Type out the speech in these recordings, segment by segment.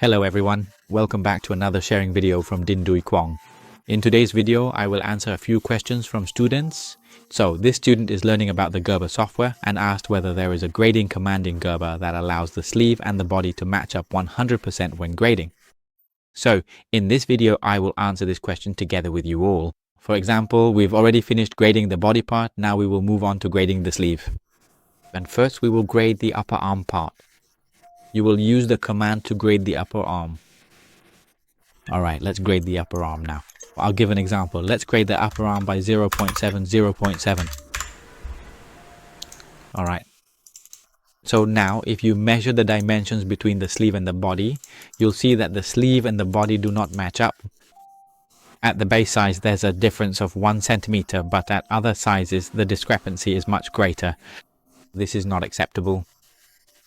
Hello everyone, welcome back to another sharing video from Dinh Duy Cuong. In today's video, I will answer a few questions from students. So this student is learning about the Gerber software and asked whether there is a grading command in Gerber that allows the sleeve and the body to match up 100% when grading. So in this video, I will answer this question together with you all. For example, we've already finished grading the body part, now we will move on to grading the sleeve. And first we will grade the upper arm part. You will use the command to grade the upper arm. Alright, let's grade the upper arm now. I'll give an example. Let's grade the upper arm by 0.7, 0.7. Alright. So now, if you measure the dimensions between the sleeve and the body, you'll see that the sleeve and the body do not match up. At the base size, there's a difference of 1 centimeter, but at other sizes, the discrepancy is much greater. This is not acceptable.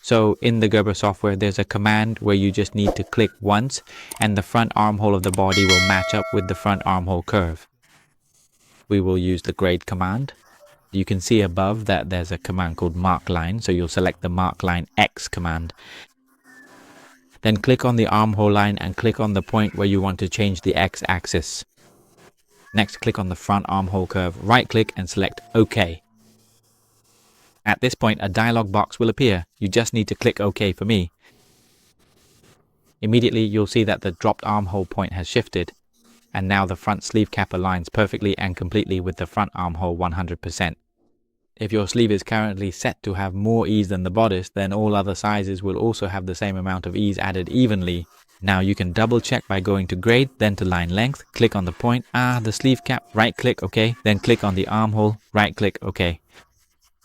So in the Gerber software, there's a command where you just need to click once and the front armhole of the body will match up with the front armhole curve. We will use the grade command. You can see above that there's a command called mark line. So you'll select the mark line X command. Then click on the armhole line and click on the point where you want to change the X axis. Next, click on the front armhole curve, right click and select OK. At this point, a dialog box will appear. You just need to click OK for me. Immediately, you'll see that the dropped armhole point has shifted. And now the front sleeve cap aligns perfectly and completely with the front armhole 100%. If your sleeve is currently set to have more ease than the bodice, then all other sizes will also have the same amount of ease added evenly. Now you can double check by going to grade, then to line length, click on the point, the sleeve cap, right click OK, then click on the armhole, right click OK.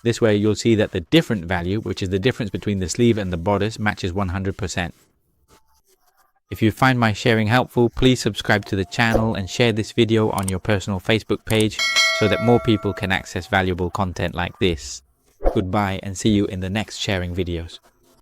This way you'll see that the different value, which is the difference between the sleeve and the bodice, matches 100%. If you find my sharing helpful, please subscribe to the channel and share this video on your personal Facebook page so that more people can access valuable content like this. Goodbye and see you in the next sharing videos.